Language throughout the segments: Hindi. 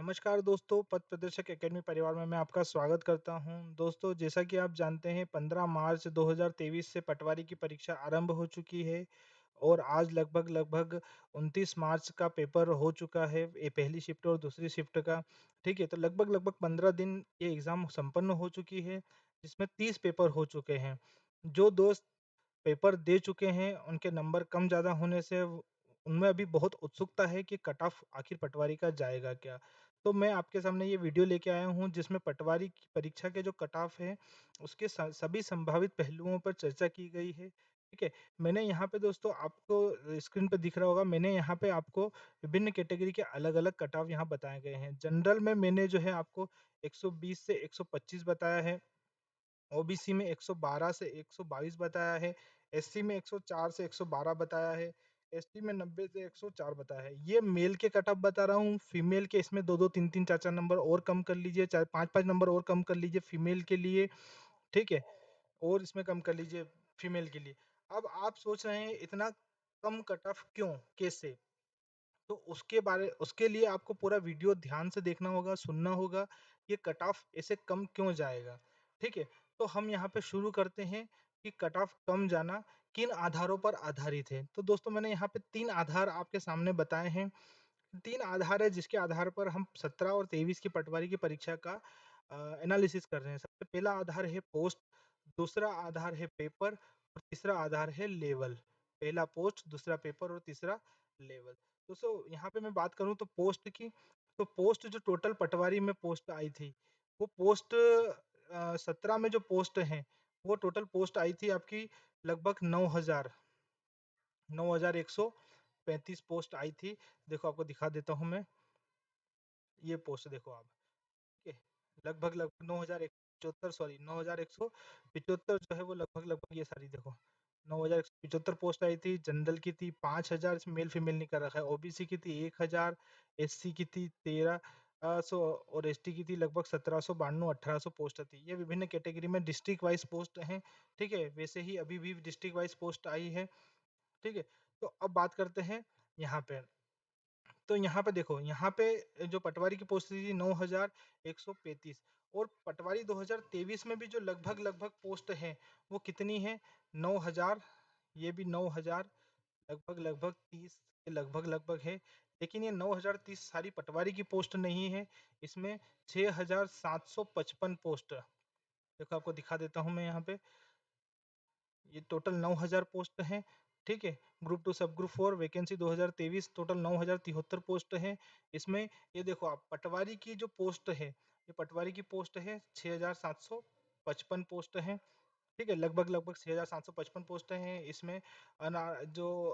नमस्कार दोस्तों, पथ प्रदर्शक एकेडमी परिवार में मैं आपका स्वागत करता हूं। दोस्तों, जैसा कि आप जानते हैं 15 मार्च 2023 से पटवारी की परीक्षा आरंभ हो चुकी है और आज लगभग 29 मार्च का पेपर हो चुका है, ये पहली शिफ्ट और दूसरी शिफ्ट का। ठीक है, तो लगभग 15 दिन ये एग्ज़ाम संपन्न हो चुकी है, जिसमें 30 पेपर हो चुके हैं। जो दोस्त पेपर दे चुके हैं, उनके नंबर कम ज़्यादा होने से उनमें अभी बहुत उत्सुकता है कि कट ऑफ आखिर पटवारी का जाएगा क्या? तो मैं आपके सामने ये वीडियो लेके आया हूँ जिसमें पटवारी की परीक्षा के जो कट ऑफ है, उसके सभी संभावित पहलुओं पर चर्चा की गई है। ठीक है? मैंने यहाँ पे दोस्तों आपको स्क्रीन पे दिख रहा होगा, मैंने यहाँ पे आपको विभिन्न कैटेगरी के अलग-अलग कट ऑफ यहाँ बताए गए हैं। जनरल में मैंने जो है आपको 120 से 125 बताया है। ओबीसी में 112 से 122 बताया है, एससी में 104 से 112 बताया है, एसटी में 90 से 104 बताया है। ये मेल के कट ऑफ बता रहा हूँ, फीमेल के इसमें 2-2, 3-3, 4-4 नंबर और कम कर लीजिए, चाहे 5-5 नंबर और कम कर लीजिए फीमेल के लिए, ठीक है? और इसमें कम कर लीजिए फीमेल के लिए। अब आप सोच रहे हैं इतना कम कट ऑफ क्यों? कैसे? तो उसके लिए आपको पूरा वीडियो ध्यान से देखना होगा, सुनना होगा, ये कट ऑफ ऐसे कम क्यों जाएगा, ठीक है? तो हम यहाँ पे शुरू करते हैं कि कट ऑफ कम जाना किन आधारों पर आधारित है। तो दोस्तों मैंने यहाँ पे 3 आधार आपके सामने बताए हैं। 3 आधार है जिसके आधार पर हम 17 और 23 की पटवारी की परीक्षा का एनालिसिस कर रहे हैं। सबसे पहला आधार है पोस्ट, दूसरा आधार है पेपर और तीसरा आधार है लेवल। पहला पोस्ट, दूसरा पेपर और तीसरा लेवल। दोस्तों यहाँ पे मैं बात करूँ तो पोस्ट की, तो पोस्ट जो टोटल पटवारी में पोस्ट आई थी, वो पोस्ट 17 में जो पोस्ट हैं, वो टोटल पोस्ट आई थी आपकी लगभग 9,135 पोस्ट आई थी। देखो आपको दिखा देता हूँ मैं, ये पोस्ट देखो आप, ठीक है? लगभग 9,175, सॉरी 9,175 जो है वो लगभग ये सारी देखो 9,175 पोस्ट आई थी। जनरल की थी 5,000, इसमें मेल फीमेल नहीं कर रखा है। ओबीसी की थी 1,000, एससी की थी 1300 और एसटी की थी लगभग 1792 1800 पोस्ट थी। ये विभिन्न कैटेगरी में डिस्ट्रिक्ट वाइज पोस्ट हैं, ठीक है? वैसे ही अभी भी डिस्ट्रिक्ट वाइज पोस्ट आई है, ठीक है? तो अब बात करते हैं यहाँ पे। तो यहाँ पे देखो, यहाँ पे जो पटवारी की पोस्ट थी 9,135 और पटवारी 2023 में भी जो लगभग पोस्ट है वो कितनी है? 9,000, ये भी 9,000, लगभग 30 के लगभग है। लेकिन ये 9,030 सारी पटवारी की पोस्ट नहीं है, इसमें 6,755 पोस्ट, देखो आपको दिखा देता हूँ मैं यहाँ पे, ये टोटल 9,000 पोस्ट हैं, ठीक है? ग्रुप 2 सब ग्रुप 4 वैकेंसी 2023 टोटल 9,073 पोस्ट है। इसमें ये देखो आप, पटवारी की जो पोस्ट है, ये पटवारी की पोस्ट है 6,755 पोस्ट है, ठीक है? लगभग 6,755 पोस्ट हैं। इसमें जो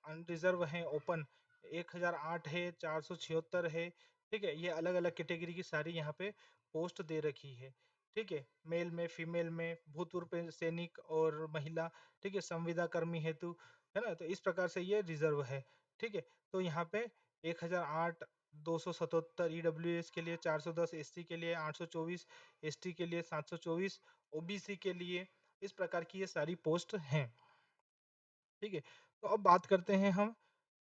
अनरिजर्व हैं ओपन 1,008 है, 476 है, ठीक है? ये अलग अलग कैटेगरी की सारी यहाँ पे पोस्ट दे रखी है, ठीक है? मेल में, फीमेल में, भूतपूर्व सैनिक और महिला, ठीक है? संविदा कर्मी हेतु, है ना? तो इस प्रकार से ये रिजर्व है, ठीक है? तो यहाँ पे 1,008, 277 ईडब्ल्यूएस के लिए, 410 एससी के लिए, 824 एसटी के लिए, 724 ओबीसी के लिए, इस प्रकार की ये सारी पोस्ट हैं, ठीक है? तो अब बात करते हैं हम,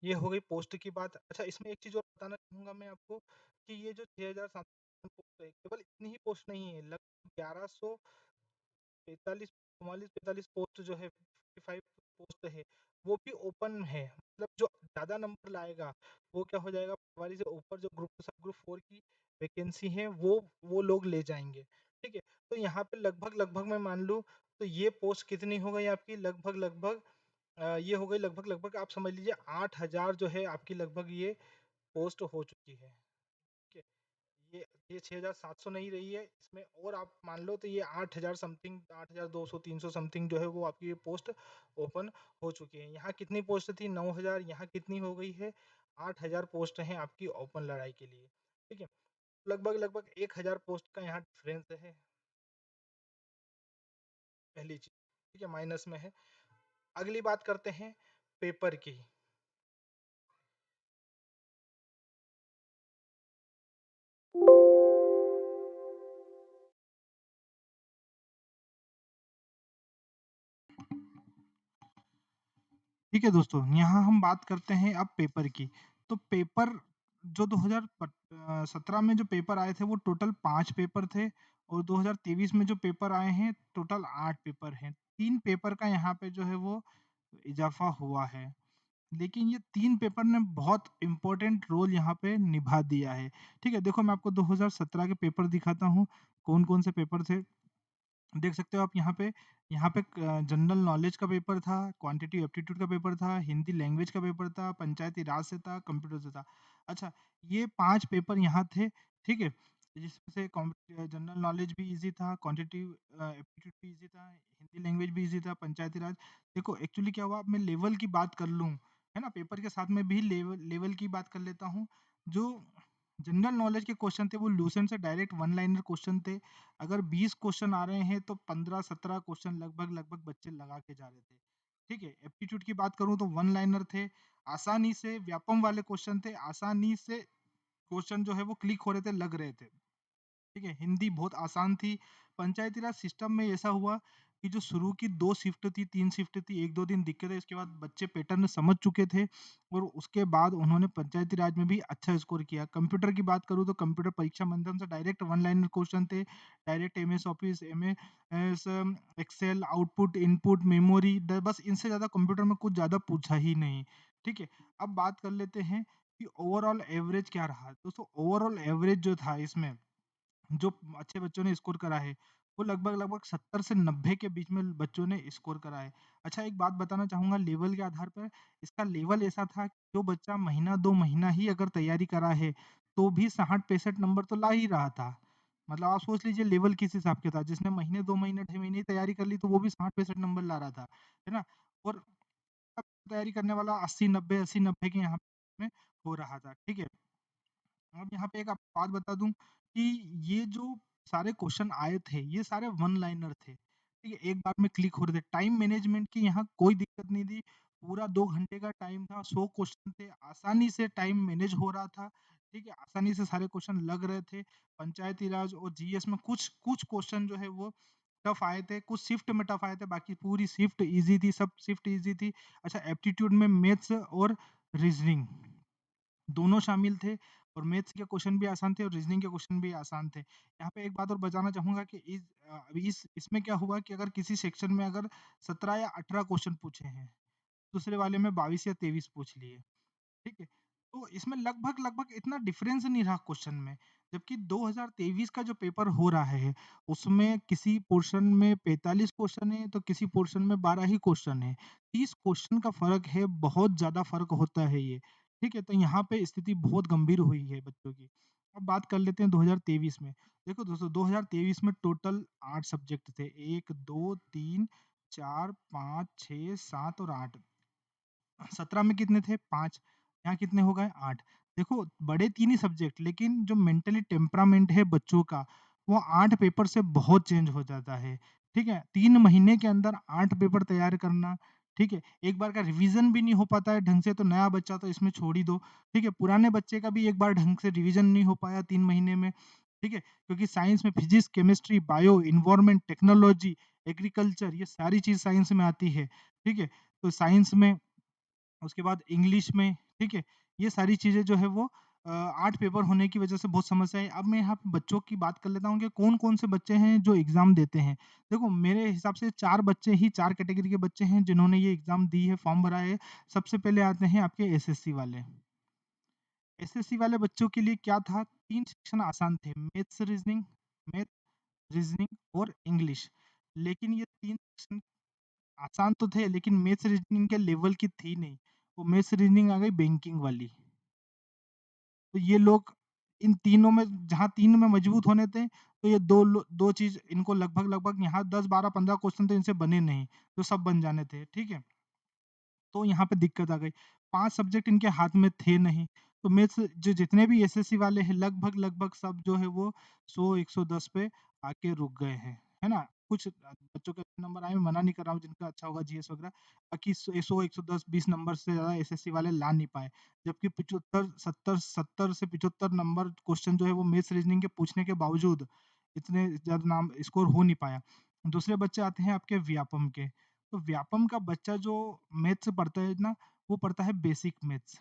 ये हो गई पोस्ट की बात। अच्छा, इसमें एक चीज़ और बताना चाहूँगा मैं आपको कि ये जो 6,700 पोस्ट है, केवल इतनी ही पोस्ट नहीं है, लगभग 1145, 44-45 पोस्ट जो है, 55 पोस्ट है, वो भी ओपन है। मतलब जो ज़्यादा नंबर लाएगा, वो क्या हो जाएगा, पटवारी से ऊपर जो ग्रुप सब ग्रुप 4 की वैकेंसी है, वो लोग ले जाएँगे, ठीक है? तो यहाँ पे लगभग मैं मान लूँ, तो ये पोस्ट कितनी हो गई आपकी, लगभग ये हो गई लगभग आप समझ लीजिए 8,000 जो है आपकी लगभग ये पोस्ट हो चुकी है, ठीक है? ये 6,700 नहीं रही है, इसमें और आप मान लो तो ये 8,000 समथिंग, 8,200 300 समथिंग जो है वो आपकी ये पोस्ट ओपन हो चुकी है। यहाँ कितनी पोस्ट थी? 9,000, यहाँ कितनी हो गई है? 8,000 पोस्ट हैं आपकी ओपन लड़ाई के लिए, ठीक है? लगभग 1,000 पोस्ट का यहाँ डिफरेंस है, पहली चीज, ठीक है? माइनस में है। अगली बात करते हैं पेपर की। ठीक है दोस्तों, यहाँ हम बात करते हैं अब पेपर की। तो पेपर जो 2017 में जो पेपर आए थे वो टोटल 5 पेपर थे, और 2023 में जो पेपर आए हैं टोटल 8 पेपर हैं। 3 पेपर का यहाँ पे जो है वो इज़ाफ़ा हुआ है। लेकिन ये 3 पेपर ने बहुत इम्पोर्टेंट रोल यहाँ पे निभा दिया है। ठीक है, देखो मैं आपको 2017 के पेपर दिखाता हूँ, कौन-कौन से पेपर थे। देख सकते हो आप यहाँ पे जनरल नॉलेज का पेपर था, क्वांटिटी एप्टीट्यूड का पेपर था, हिंदी लैंग्वेज का पेपर था, पंचायती राज से था, कंप्यूटर से था। अच्छा, ये 5 पेपर यहाँ थे, ठीक है? जिसमें से जनरल नॉलेज भी ईज़ी था, क्वांटिटी एप्टीट्यूड भी ईज़ी था, हिंदी लैंग्वेज भी ईज़ी था, पंचायती राज। देखो एक्चुअली क्या हुआ, अब मैं लेवल की बात कर लूँ, है ना? पेपर के साथ में भी लेवल लेवल की बात कर लेता हूँ। जो जनरल नॉलेज के क्वेश्चन थे वो लूसेंट से डायरेक्ट वन लाइनर क्वेश्चन थे। अगर 20 क्वेश्चन आ रहे हैं तो 15-17 क्वेश्चन लगभग-लगभग बच्चे लगा के जा रहे थे। ठीक है? एप्टीट्यूड की बात करूँ तो वन लाइनर थे, आसानी से व्यापम वाले क्वेश्चन थे, आसानी से क्वेश्चन जो है वो क्लिक हो रहे थे, लग रहे थे। ठीक है? हिंदी बहुत आसान थी। पंचायती राज सिस्टम में ऐसा हुआ कि जो शुरू की 2 शिफ्ट थी, 3 शिफ्ट थी, 1-2 दिन दिक्कत है, इसके बाद बच्चे पैटर्न समझ चुके थे और उसके बाद उन्होंने पंचायती राज में भी अच्छा स्कोर किया। कंप्यूटर की बात करूँ तो कंप्यूटर परीक्षा मंथन से डायरेक्ट वन लाइनर क्वेश्चन थे, direct MS Office, MS Excel, output, input, memory ड बस इनसे ज़्यादा कंप्यूटर में कुछ ज़्यादा पूछा ही नहीं। ठीक है? अब बात कर लेते हैं कि ओवरऑल एवरेज क्या रहा? दोस्तों ओवरऑल एवरेज जो था इसमें, जो अच्छे बच्चों ने स्कोर करा है, वो लगभग-लगभग 70 से 90 के बीच में बच्चों ने स्कोर करा है। अच्छा, एक बात बताना चाहूँगा लेवल के आधार पर, इसका लेवल ऐसा था कि जो बच्चा महीना 2 महीना ही अगर तैयारी करा है, तो भी 60-65 नंबर तो ला ही रहा था। मतलब आप सोच लीजिए लेवल किस हिसाब के था, जिसने महीने 2 महीने, ढाई महीने ही तैयारी कर ली, तो वो भी 60-65 नंबर ला रहा था, है ना? और अब तैयारी करने वाला 80-90, 80-90 के यहाँ पे हो रहा था, ठीक है? अब यहाँ पे एक आपको बात बता दूँ कि ये जो सारे क्वेश्चन आए थे, ये सारे वन लाइनर थे। ठीक है? एक बार में क्लिक हो रहे थे। टाइम मैनेजमेंट की यहाँ कोई दिक्कत नहीं थी। पूरा 2 घंटे का टाइम था, 100 क्वेश्चन थे, आसानी से टाइम मैनेज हो रहा था। ठीक है? आसानी से सारे क्वेश्चन लग रहे थे। पंचायती राज और जीएस में कुछ कुछ क्वेश्चन जो है वो टफ आए थे, कुछ शिफ्ट में टफ आए थे, बाकी पूरी शिफ्ट ईज़ी थी, सब शिफ्ट ईज़ी थी। अच्छा, एप्टीट्यूड में मैथ्स और रीज़निंग दोनों शामिल थे, और मैथ्स के क्वेश्चन भी आसान थे और रीजनिंग के क्वेश्चन भी आसान थे। यहाँ पे एक बात और बताना चाहूँगा कि अभी इस इसमें क्या हुआ कि अगर किसी सेक्शन में अगर 17 या 18 क्वेश्चन पूछे हैं, दूसरे वाले में 22 या 23 पूछ लिए। ठीक है? तो इसमें लगभग-लगभग इतना डिफरेंस नहीं रहा क्वेश्चन में। जबकि 2023 का जो पेपर हो रहा है, उसमें किसी पोर्शन में 45 क्वेश्चन है, तो किसी पोर्शन में 12 ही क्वेश्चन है। 30 क्वेश्चन का फ़र्क है, बहुत ज़्यादा फ़र्क होता है ये। ठीक है? तो यहाँ पे स्थिति बहुत गंभीर हुई है बच्चों की। अब बात कर लेते हैं 2023 में। देखो दोस्तों, 2023 में टोटल 8 सब्जेक्ट थे। 1, 2, 3, 4, 5, 6, 7 और 8। 17 में कितने थे? 5, यहाँ कितने हो गए? 8। देखो बड़े 3 ही सब्जेक्ट, लेकिन जो मेंटली टेम्परामेंट है बच्चों का, वो 8 पेपर से बहुत चेंज हो जाता है। ठीक है? 3 महीने के अंदर 8 पेपर तैयार करना, ठीक है? एक बार का रिवीजन भी नहीं हो पाता है ढंग से, तो नया बच्चा तो इसमें छोड़ ही दो। ठीक है? पुराने बच्चे का भी एक बार ढंग से रिवीजन नहीं हो पाया 3 महीने में। ठीक है? क्योंकि साइंस में physics, chemistry, bio, environment, technology, agriculture, ये सारी चीज़ साइंस में आती है। ठीक है? तो साइंस में, उसके बाद इंग्लिश में, ठीक है? ये सारी चीज़ें जो है वो 8 पेपर होने की वजह से बहुत समस्या है। अब मैं यहाँ पे बच्चों की बात कर लेता हूँ कि कौन-कौन से बच्चे हैं जो एग्ज़ाम देते हैं। देखो मेरे हिसाब से 4 बच्चे ही, 4 कैटेगरी के बच्चे हैं जिन्होंने ये एग्ज़ाम दी है, फॉर्म भरा है। सबसे पहले आते हैं आपके एसएससी वाले। एसएससी वाले बच्चों के लिए क्या था, 3 सेक्शन आसान थे, मैथ, रीज़निंग और इंग्लिश। लेकिन ये 3 सेक्शन आसान तो थे, लेकिन मैथ्स रीजनिंग के लेवल की थी नहीं। वो मैथ्स रीजनिंग आ गई बैंकिंग वाली। तो ये लोग इन तीनों में, जहाँ 3 में मजबूत होने थे, तो ये 2 चीज़ इनको लगभग-लगभग यहाँ 10, 12, 15 क्वेश्चन तो इनसे बने नहीं, जो सब बन जाने थे, ठीक है? तो यहाँ पे दिक्कत आ गई। 5 सब्जेक्ट इनके हाथ में थे नहीं, तो मैथ्स जो जितने भी एसएससी वाले हैं लगभग-लगभग सब जो है वो 100-110 पे आके रुक गए हैं, है ना? कुछ बच्चों के अच्छे नंबर आए, मैं मना नहीं कर रहा हूँ जिनका अच्छा होगा जीएस वगैरह, बाकी 100-110, 20 नंबर से ज़्यादा एसएससी वाले ला नहीं पाए। जबकि 75 70 से 75 नंबर क्वेश्चन जो है वो मैथ्स रीजनिंग के पूछने के बावजूद इतने ज़्यादा नाम स्कोर हो नहीं पाया। दूसरे बच्चे आते हैं आपके व्यापम के। तो व्यापम का बच्चा जो मैथ्स पढ़ता है ना, वो पढ़ता है बेसिक मैथ्स।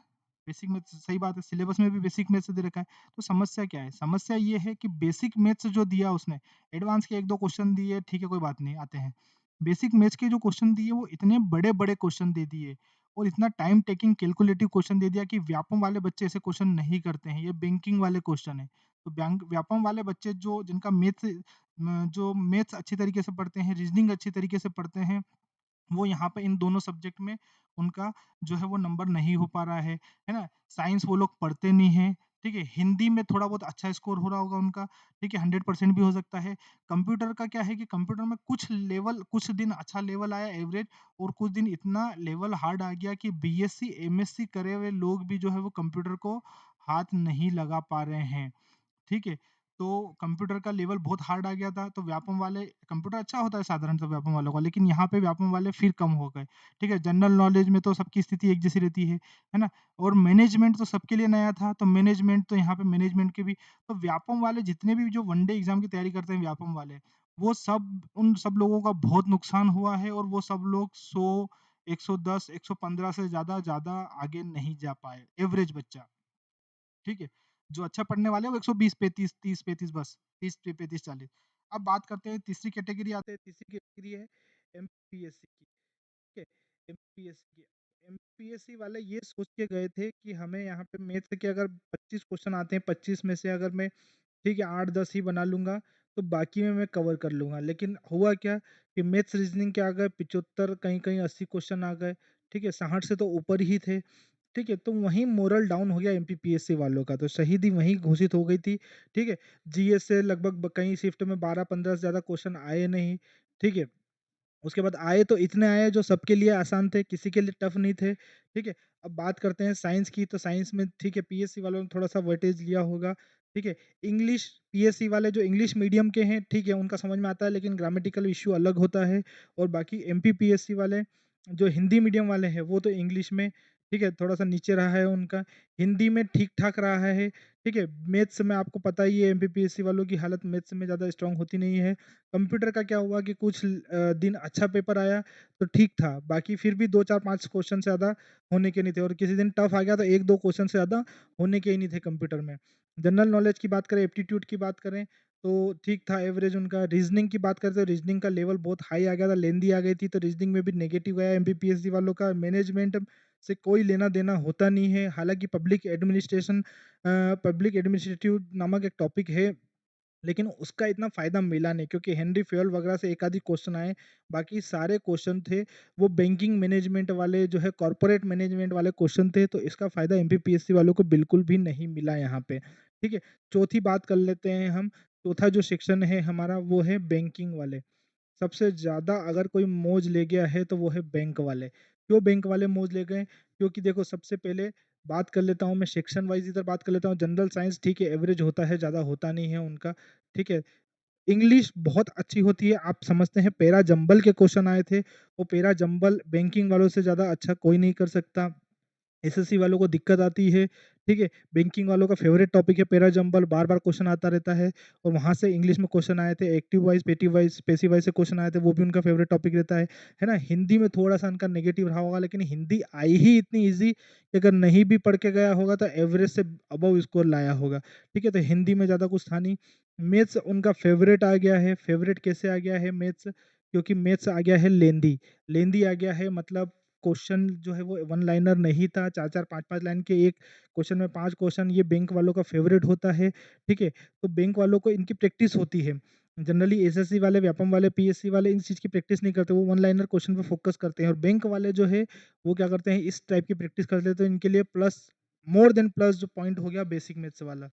बेसिक मैथ्स सही बात है, सिलेबस में भी बेसिक मैथ्स दे रखा है। तो समस्या क्या है? समस्या ये है कि बेसिक मैथ्स जो दिया उसने, एडवांस के 1-2 क्वेश्चन दिए, ठीक है कोई बात नहीं, आते हैं। बेसिक मैथ्स के जो क्वेश्चन दिए वो इतने बड़े-बड़े क्वेश्चन दे दिए और इतना टाइम टेकिंग कैलकुलेटिव क्वेश्चन दे दिया कि व्यापम वाले बच्चे ऐसे क्वेश्चन नहीं करते हैं, ये बैंकिंग वाले क्वेश्चन हैं। तो बैंक व्यापम वाले बच्चे जो जिनका जो मैथ्स अच्छी तरीके से पढ़ते हैं, रीजनिंग अच्छी तरीके से पढ़ते हैं, वो यहाँ पे इन दोनों सब्जेक्ट में उनका जो है वो नंबर नहीं हो पा रहा है ना? साइंस वो लोग पढ़ते नहीं हैं, ठीक है? हिंदी में थोड़ा बहुत अच्छा स्कोर हो रहा होगा उनका, ठीक है? 100% भी हो सकता है। कंप्यूटर का क्या है कि कंप्यूटर में कुछ दिन अच्छा लेवल आया एवरेज और कुछ दिन इतना लेवल हार्ड आ गया कि बीएससी, एमएससी करे हुए लोग भी जो है वो कंप्यूटर को हाथ नहीं लगा पा रहे हैं। ठीक है? तो कंप्यूटर का लेवल बहुत हार्ड आ गया था, तो व्यापम वाले कंप्यूटर अच्छा होता है साधारणतः व्यापम वालों का, लेकिन यहाँ पे व्यापम वाले फिर कम हो गए, ठीक है? जनरल नॉलेज में तो सबकी स्थिति एक जैसी रहती है ना? और मैनेजमेंट तो सबके लिए नया था, तो मैनेजमेंट तो यहाँ पे मैनेजमेंट के भी तो व्यापम वाले जितने भी जो वन डे एग्ज़ाम की तैयारी करते हैं व्यापम वाले, वो सब उन सब लोगों का बहुत नुकसान हुआ है और वो सब लोग 100, 110, 115 से ज़्यादा ज़्यादा आगे नहीं जा पाए, एवरेज बच्चा। ठीक है? जो अच्छा पढ़ने वाले हैं वो 120 35 30-35 बस 30 35 40। अब बात करते हैं तीसरी कैटेगरी आते हैं, तीसरी कैटेगरी है एमपीएससी की, ठीक है? एमपीएससी की। एमपीएससी वाले ये सोच के गए थे कि हमें यहाँ पे मैथ्स के अगर 25 क्वेश्चन आते हैं, 25 में से अगर मैं ठीक है 8-10 ही बना लूँगा, तो बाकी में मैं कवर कर लूँगा। लेकिन हुआ क्या कि मैथ्स रीजनिंग के आ गए 75, कहीं-कहीं 80 क्वेश्चन आ गए, ठीक है? 60 से तो ऊपर ही थे। ठीक है, तो वहीं मोरल डाउन हो गया एमपीपीएससी वालों का, तो शहीदी वहीं घोषित हो गई थी, ठीक है। जीएस से लगभग कई शिफ्ट में 12-15 से ज़्यादा क्वेश्चन आए नहीं, ठीक है। उसके बाद आए तो इतने आए जो सबके लिए आसान थे, किसी के लिए टफ नहीं थे, ठीक है। अब बात करते हैं साइंस की, तो साइंस में ठीक है पीएससी वालों ने थोड़ा सा वेटेज लिया होगा, ठीक है। इंग्लिश पीएससी वाले जो इंग्लिश मीडियम के हैं, ठीक है, उनका समझ में आता है, लेकिन ग्रामेटिकल इशू अलग होता है। और बाकी एमपीपीएससी वाले जो हिंदी मीडियम वाले हैं वो तो इंग्लिश में ठीक है थोड़ा सा नीचे रहा है उनका, हिंदी में ठीक ठाक रहा है, ठीक है। मैथ्स में आपको पता ही है एमपीपीएससी वालों की हालत मैथ्स में ज़्यादा स्ट्रांग होती नहीं है। कंप्यूटर का क्या हुआ कि कुछ दिन अच्छा पेपर आया तो ठीक था, बाकी फिर भी 2 4 5 क्वेश्चन से ज़्यादा होने के नहीं थे, और किसी दिन टफ आ गया तो 1-2 क्वेश्चन से ज़्यादा होने के ही नहीं थे कंप्यूटर में। जनरल नॉलेज की बात करें, एप्टीट्यूड की बात करें तो ठीक था एवरेज उनका। रीजनिंग की बात करते हैं, रीजनिंग का लेवल बहुत हाई आ गया था, लेंदी आ गई थी, तो रीजनिंग में भी नेगेटिव गया एमपीपीएससी वालों का। मैनेजमेंट से कोई लेना देना होता नहीं है, हालांकि पब्लिक एडमिनिस्ट्रेटिव नामक एक टॉपिक है, लेकिन उसका इतना फ़ायदा मिला नहीं क्योंकि हेनरी फेयल वगैरह से एक आधी क्वेश्चन आए, बाकी सारे क्वेश्चन थे वो बैंकिंग मैनेजमेंट वाले जो है कॉर्पोरेट मैनेजमेंट वाले क्वेश्चन थे, तो इसका फ़ायदा एमपीपीएससी वालों को बिल्कुल भी नहीं मिला यहाँ पे, ठीक है। चौथी बात कर लेते हैं हम, चौथा जो सेक्शन है हमारा वो है बैंकिंग वाले। सबसे ज़्यादा अगर कोई मौज ले गया है तो वो है बैंक वाले। क्यों बैंक वाले मौज ले गए? क्योंकि देखो सबसे पहले बात कर लेता हूँ मैं सेक्शन वाइज़, इधर बात कर लेता हूँ। जनरल साइंस ठीक है एवरेज होता है, ज़्यादा होता नहीं है उनका, ठीक है। इंग्लिश बहुत अच्छी होती है, आप समझते हैं पैरा जंबल के क्वेश्चन आए थे, वो पैरा जंबल बैंकिंग वालों से ज़्यादा अच्छा कोई नहीं कर सकता। एसएससी वालों को दिक्कत आती है, ठीक है। बैंकिंग वालों का फेवरेट टॉपिक है पैरा जंबल, बार-बार क्वेश्चन आता रहता है, और वहाँ से इंग्लिश में क्वेश्चन आए थे, एक्टिव वाइज़, पैसिव वाइज़ से क्वेश्चन आए थे, वो भी उनका फेवरेट टॉपिक रहता है ना? हिंदी में थोड़ा-सा उनका नेगेटिव रहा होगा, लेकिन हिंदी आई ही इतनी ईज़ी कि अगर नहीं भी पढ़ के गया होगा तो एवरेज से अबव स्कोर लाया होगा, ठीक है? तो हिंदी में ज़्यादा कुछ था नहीं। मैथ्स उनका फेवरेट आ गया है, फेवरेट कैसे आ गया है मैथ्स? क्योंकि मैथ्स आ गया है लेंदी, लेंदी आ गया है मतलब क्वेश्चन जो है वो वन लाइनर नहीं था, 4-4 5-5 लाइन के एक क्वेश्चन में 5 क्वेश्चन, ये बैंक वालों का फेवरेट होता है, ठीक है? तो बैंक वालों को इनकी प्रैक्टिस होती है। जनरली एसएससी वाले, व्यापम वाले, पीएससी वाले इन चीज़ की प्रैक्टिस नहीं करते, वो वन लाइनर क्वेश्चन पे फोकस करते हैं, और बैंक वाले जो है वो क्या करते हैं इस टाइप की प्रैक्टिस करते हैं, तो इनके लिए प्लस मोर देन प्लस जो पॉइंट हो गया बेसिक मैथ्स वाला।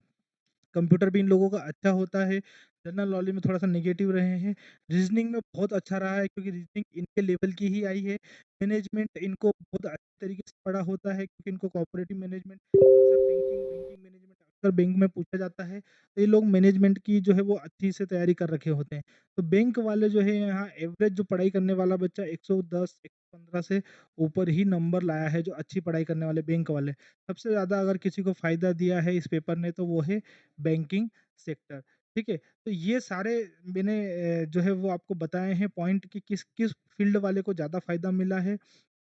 कंप्यूटर भी इन लोगों का अच्छा होता है, जनरल नॉलेज में थोड़ा-सा नेगेटिव रहे हैं, रीज़निंग में बहुत अच्छा रहा है क्योंकि रीज़निंग इनके लेवल की ही आई है, मैनेजमेंट इनको बहुत अच्छे तरीके से पढ़ा होता है क्योंकि इनको कोऑपरेटिव मैनेजमेंट अक्सर बैंकिंग मैनेजमेंट अक्सर बैंक में पूछा जाता है, तो ये लोग मैनेजमेंट की जो है वो अच्छी से तैयारी कर रखे होते हैं। तो बैंक वाले जो है यहाँ एवरेज जो पढ़ाई करने वाला बच्चा 110, 115 से ऊपर ही नंबर लाया है, जो अच्छी पढ़ाई करने वाले बैंक वाले। सबसे ज़्यादा अगर किसी को फ़ायदा दिया है इस पेपर ने तो वो है बैंकिंग सेक्टर, ठीक है? तो ये सारे मैंने जो है वो आपको बताए हैं पॉइंट कि किस किस फील्ड वाले को ज़्यादा फ़ायदा मिला है।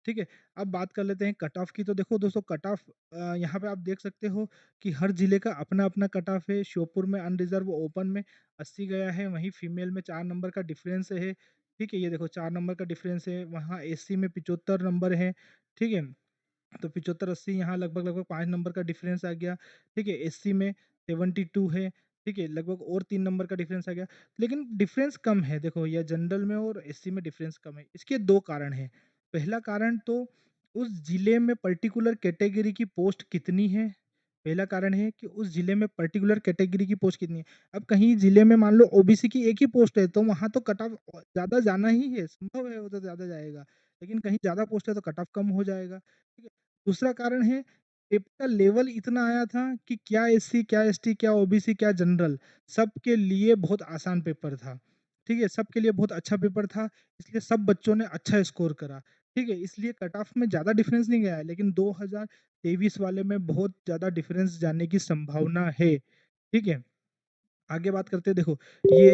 ठीक है? अब बात कर लेते हैं कट ऑफ की। तो देखो दोस्तों, कट ऑफ यहाँ पे आप देख सकते हो कि हर जिले का अपना-अपना कट ऑफ है। श्योपुर में अनरिज़र्व ओपन में 80 गया है, वहीं फीमेल में 4 नंबर का डिफरेंस है। ठीक है? ये देखो 4 नंबर का डिफरेंस है, वहाँ एससी में 75 नंबर है। ठीक है? तो 75-80 यहाँ लगभग-लगभग 5 नंबर का डिफरेंस आ गया। ठीक है? एससी में 72 है। ठीक है? लगभग और 3 नंबर का डिफरेंस आ गया। लेकिन डिफरेंस कम है, देखो ये जनरल में और एससी में डिफरेंस कम है। इसके 2 कारण हैं। पहला कारण तो उस जिले में पर्टिकुलर कैटेगरी की पोस्ट कितनी है। पहला कारण है कि उस जिले में पर्टिकुलर कैटेगरी की पोस्ट कितनी है। अब कहीं जिले में मान लो ओबीसी की एक ही पोस्ट है, तो वहाँ तो कट ऑफ ज़्यादा जाना ही है, संभव है वो तो ज़्यादा जाएगा। लेकिन कहीं ज़्यादा पोस्ट है तो कट ऑफ कम हो जाएगा। ठीक है? दूसरा कारण है, पेपर का लेवल इतना आया था कि क्या एससी, क्या एसटी, क्या ओबीसी, क्या जनरल, सबके लिए बहुत आसान पेपर था। ठीक है? सबके लिए बहुत अच्छा पेपर था, इसलिए सब बच्चों ने अच्छा स्कोर करा। ठीक है? इसलिए कट ऑफ में ज़्यादा डिफरेंस नहीं गया है, लेकिन 2023 वाले में बहुत ज़्यादा डिफरेंस जाने की संभावना है। ठीक है? आगे बात करते हैं, देखो ये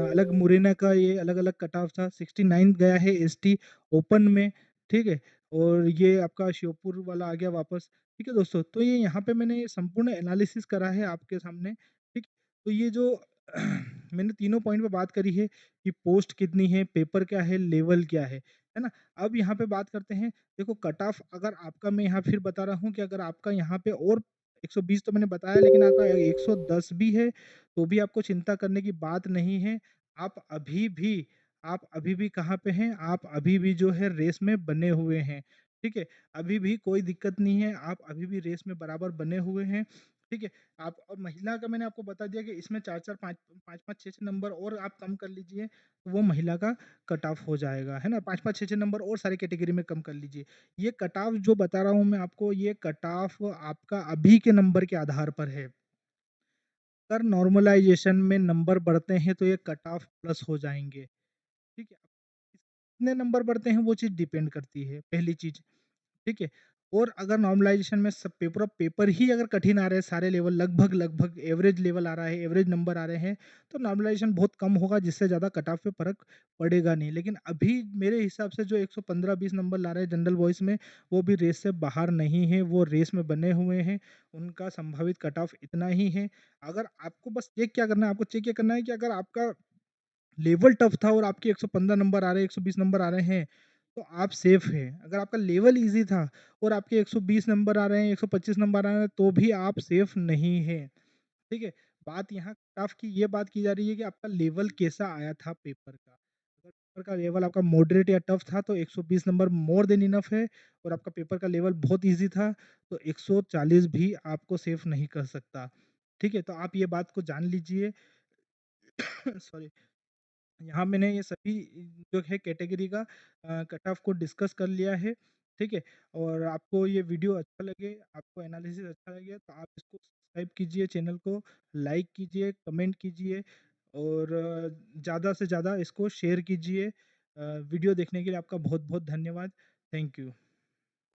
अलग मुरैना का ये अलग-अलग कट ऑफ था। 69 गया है एसटी ओपन में। ठीक है? और ये आपका श्योपुर वाला आ गया वापस। ठीक है दोस्तों? तो ये यहाँ पे मैंने संपूर्ण एनालिसिस करा है आपके सामने। ठीक? तो ये जो मैंने तीनों पॉइंट पे बात करी है कि पोस्ट कितनी है, पेपर क्या है, लेवल क्या है ना? अब यहाँ पे बात करते हैं, देखो कट ऑफ अगर आपका, मैं यहाँ फिर बता रहा हूँ कि अगर आपका यहाँ पे और 120 तो मैंने बताया, लेकिन आपका 110 भी है, तो भी आपको चिंता करने की बात नहीं है। आप अभी भी आप अभी भी कहाँ पे हैं? आप अभी भी जो है रेस में बने हुए हैं। ठीक है? अभी भी कोई दिक्कत नहीं है, आप अभी भी रेस में बराबर बने हुए हैं। ठीक है? आप और महिला का मैंने आपको बता दिया कि इसमें 4-4 5-5 6-6 नंबर और आप कम कर लीजिए, तो वो महिला का कट ऑफ हो जाएगा, है ना? 5-5 6-6 नंबर और सारी कैटेगरी में कम कर लीजिए। ये कट ऑफ जो बता रहा हूँ मैं आपको, ये कट ऑफ आपका अभी के नंबर के आधार पर है। अगर नॉर्मलाइजेशन में नंबर बढ़ते हैं तो ये कट ऑफ प्लस हो जाएँगे, ठीक है? कितने नंबर बढ़ते हैं वो चीज़ डिपेंड करती है, पहली चीज़, ठीक है? और अगर नॉर्मलाइजेशन में सब पेपर ही अगर कठिन आ रहे हैं, सारे लेवल लगभग-लगभग एवरेज लेवल आ रहा है, एवरेज नंबर आ रहे हैं, तो नॉर्मलाइजेशन बहुत कम होगा, जिससे ज़्यादा कट ऑफ पे फ़र्क पड़ेगा नहीं। लेकिन अभी मेरे हिसाब से जो 115-20 नंबर ला रहे हैं जनरल वॉइस में, वो भी रेस से बाहर नहीं है, वो रेस में बने हुए हैं, उनका संभावित कट ऑफ इतना ही है। अगर आपको बस चेक क्या करना है, आपको चेक ये करना है कि अगर आपका लेवल टफ था और आपके 115 नंबर आ रहे हैं, 120 नंबर आ रहे हैं, तो आप सेफ हैं। अगर आपका लेवल ईज़ी था और आपके 120 नंबर आ रहे हैं, 125 नंबर आ रहे हैं, तो भी आप सेफ नहीं हैं। ठीक है? बात यहाँ टफ की ये बात की जा रही है कि आपका लेवल कैसा आया था पेपर का। अगर पेपर का लेवल आपका मॉडरेट या टफ था, तो 120 नंबर मोर देन इनफ है, और आपका पेपर का लेवल बहुत ईज़ी था, तो 140 भी आपको सेफ नहीं कर सकता। ठीक है? तो आप ये बात को जान लीजिए। सॉरी। यहाँ मैंने ये सभी जो है कैटेगरी का कट ऑफ को डिस्कस कर लिया है, ठीक है? और आपको ये वीडियो अच्छा लगे, आपको एनालिसिस अच्छा लगे, तो आप इसको सब्सक्राइब कीजिए, चैनल को लाइक कीजिए, कमेंट कीजिए, और ज़्यादा से ज़्यादा इसको शेयर कीजिए। वीडियो देखने के लिए आपका बहुत-बहुत धन्यवाद। Thank you.